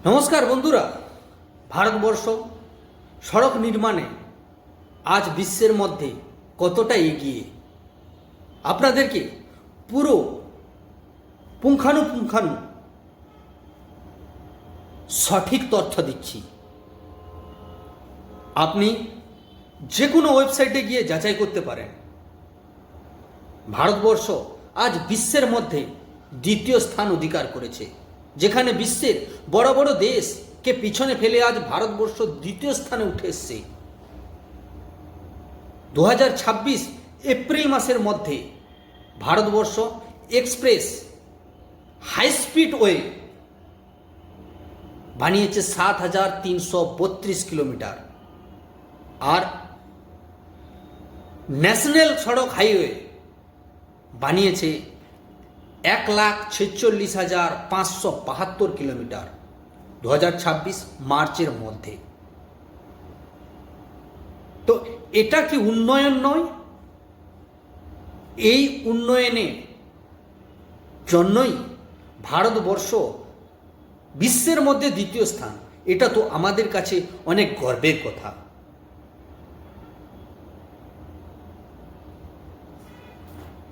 নমস্কার বন্ধুরা, ভারতবর্ষ সড়ক নির্মাণে আজ বিশ্বের মধ্যে কতটা এগিয়ে আপনাদেরকে পুরো পুঙ্খানুপুঙ্খানু সঠিক তথ্য দিচ্ছি। আপনি যে কোনো ওয়েবসাইটে গিয়ে যাচাই করতে পারেন। ভারতবর্ষ আজ বিশ্বের মধ্যে দ্বিতীয় স্থান অধিকার করেছে। যেখানে বিশ্বের বড় বড় দেশকে পিছনে ফেলে আজ ভারতবর্ষ দ্বিতীয় স্থানে উঠে এসছে। 2026 এপ্রিল মাসের মধ্যে Bharatvarsh express high speed way বানিয়েছে 7,332 কিলোমিটার, আর ন্যাশনাল সড়ক হাইওয়ে বানিয়েছে 1,46,572 কিলোমিটার 2026 মার্চের মধ্যে। তো এটা কি উন্নয়ন নয়? এই উন্নয়নের জন্যই ভারতবর্ষ বিশ্বের মধ্যে দ্বিতীয় স্থান। এটা তো আমাদের কাছে অনেক গর্বের কথা।